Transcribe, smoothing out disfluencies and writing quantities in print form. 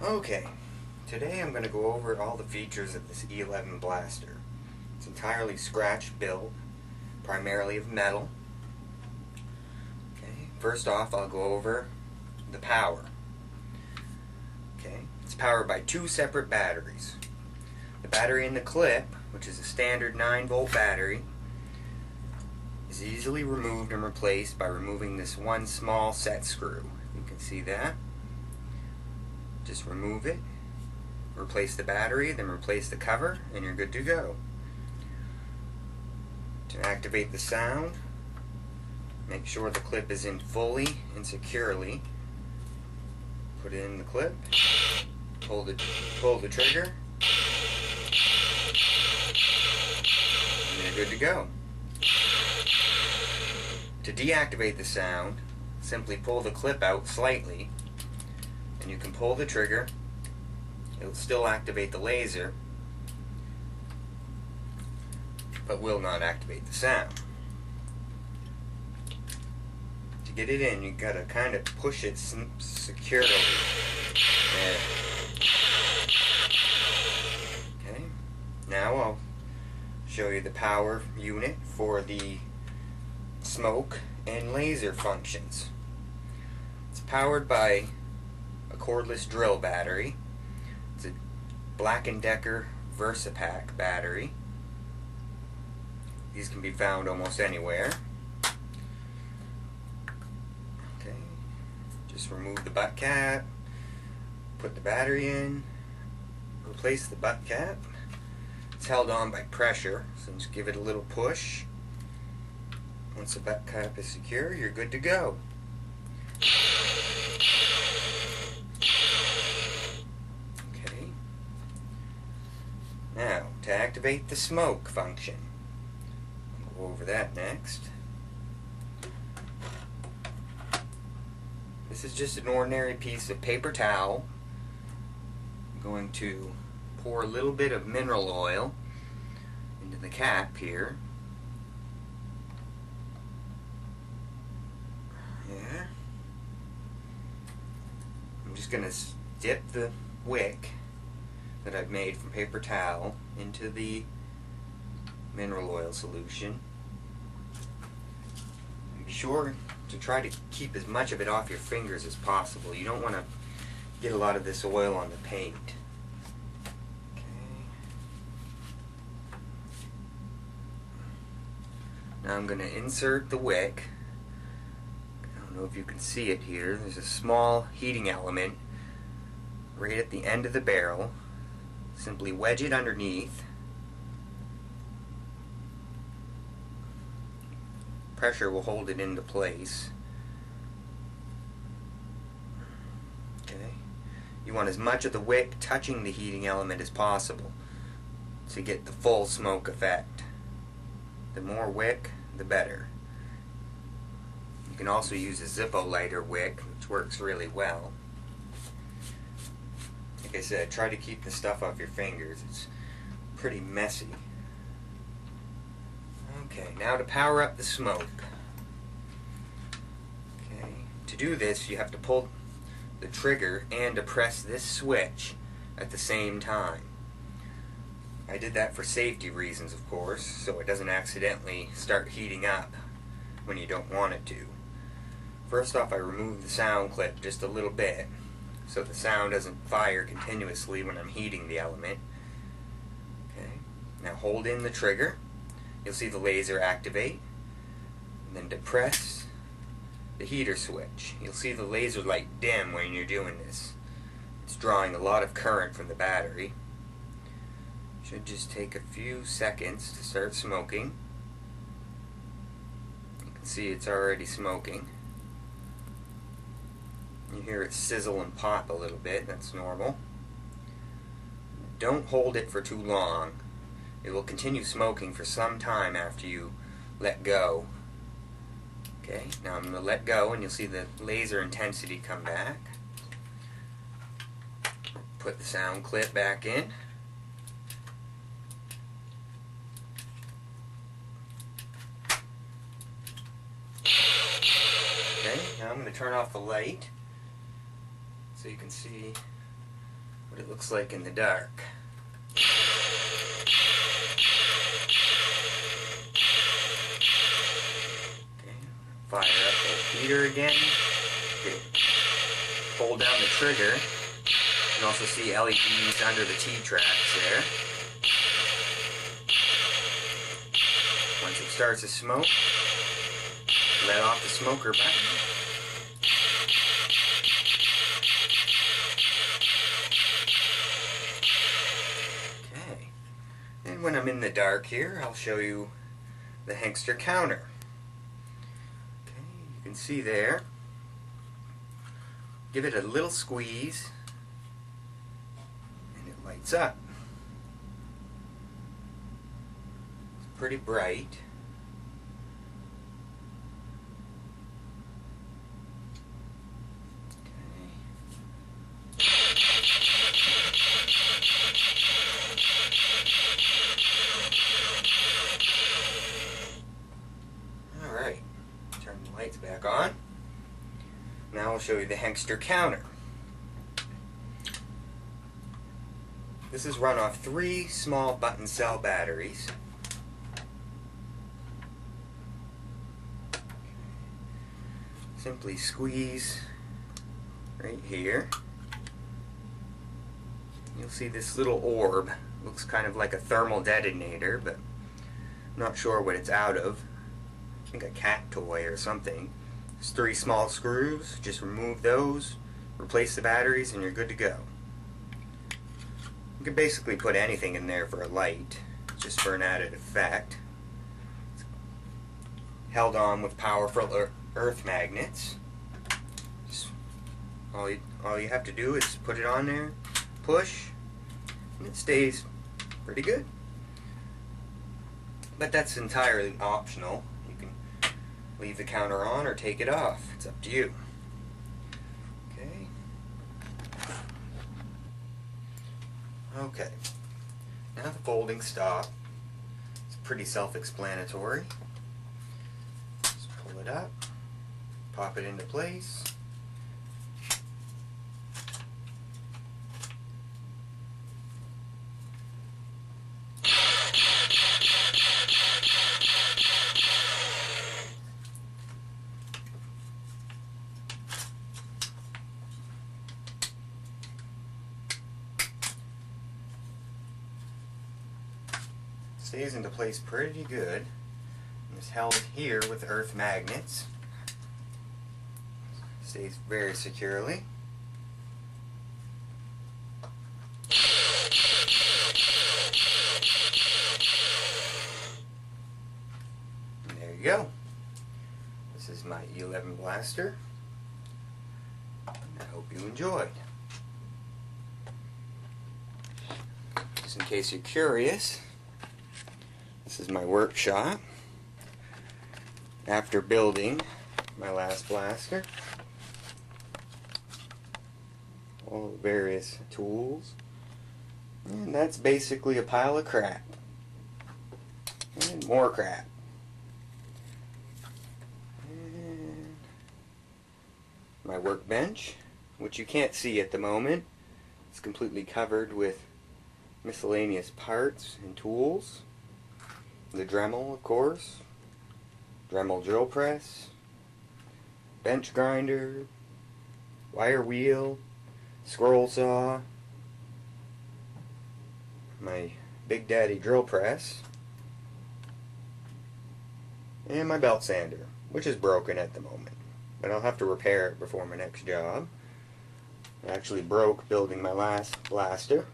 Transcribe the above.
Okay, today I'm going to go over all the features of this e11baster. It's entirely scratch built, primarily of metal. Okay, first off I'll go over the power. Okay, it's powered by two separate batteries. The battery in the clip, which is a standard 9-volt battery, is easily removed and replaced by removing this one small set screw. You can see that. Just remove it, replace the battery, then replace the cover, and you're good to go. To activate the sound, make sure the clip is in fully and securely. Put it in the clip, pull the trigger, and you're good to go. To deactivate the sound, simply pull the clip out slightly, and you can pull the trigger. It'll still activate the laser, but will not activate the sound. To get it in, you gotta kind of push it securely. There. Okay. Now I'll show you the power unit for the smoke and laser functions. It's powered by a cordless drill battery. It's a Black & Decker VersaPack battery. These can be found almost anywhere. Okay, just remove the butt cap, put the battery in, replace the butt cap. It's held on by pressure, so just give it a little push. Once the butt cap is secure, you're good to go. Now, to activate the smoke function, I'll go over that next. This is just an ordinary piece of paper towel. I'm going to pour a little bit of mineral oil into the cap here. Yeah. I'm just going to dip the wick that I've made from paper towel into the mineral oil solution. And be sure to try to keep as much of it off your fingers as possible. You don't want to get a lot of this oil on the paint. Okay. Now I'm going to insert the wick. I don't know if you can see it here. There's a small heating element right at the end of the barrel. Simply wedge it underneath. Pressure will hold it into place. Okay. You want as much of the wick touching the heating element as possible to get the full smoke effect. The more wick, the better. You can also use a Zippo lighter wick, which works really well. Like I said, try to keep the stuff off your fingers. It's pretty messy. Okay, now to power up the smoke. Okay, to do this you have to pull the trigger and to press this switch at the same time. I did that for safety reasons, of course, so it doesn't accidentally start heating up when you don't want it to. First off, I removed the sound clip just a little bit, so the sound doesn't fire continuously when I'm heating the element. Okay. Now hold in the trigger. You'll see the laser activate. And then depress the heater switch. You'll see the laser light dim when you're doing this. It's drawing a lot of current from the battery. Should just take a few seconds to start smoking. You can see it's already smoking. You hear it sizzle and pop a little bit. That's normal. Don't hold it for too long. It will continue smoking for some time after you let go. Okay, now I'm going to let go and you'll see the laser intensity come back. Put the sound clip back in. Okay, now I'm going to turn off the light so you can see what it looks like in the dark. Okay, fire up the heater again. Okay. Hold down the trigger. You can also see LEDs under the T-tracks there. Once it starts to smoke, let off the smoker button. Okay, and when I'm in the dark here, I'll show you the Hengster counter. Okay, you can see there. Give it a little squeeze, and it lights up. It's pretty bright. Alright, turn the lights back on. Now I'll show you the Hengster counter. This is run off 3 small button cell batteries. Simply squeeze right here. You'll see this little orb. Looks kind of like a thermal detonator, but I'm not sure what it's out of. I think a cat toy or something. There's 3 small screws. Just remove those, replace the batteries, and you're good to go. You can basically put anything in there for a light, just for an added effect. It's held on with powerful earth magnets. Just all you have to do is put it on there, push, and it stays pretty good. But that's entirely optional. You can leave the counter on or take it off. It's up to you. Okay. Okay. Now the folding stop. It's pretty self-explanatory. Just pull it up, pop it into place. Stays into place pretty good. And it's held here with earth magnets. Stays very securely. And there you go. This is my e11baster. And I hope you enjoyed. Just in case you're curious, this is my workshop after building my last blaster. All the various tools. And that's basically a pile of crap. And more crap. And my workbench, which you can't see at the moment. It's completely covered with miscellaneous parts and tools. The Dremel, of course, Dremel drill press, bench grinder, wire wheel, scroll saw, my Big Daddy drill press, and my belt sander, which is broken at the moment, but I'll have to repair it before my next job. It actually broke building my last blaster.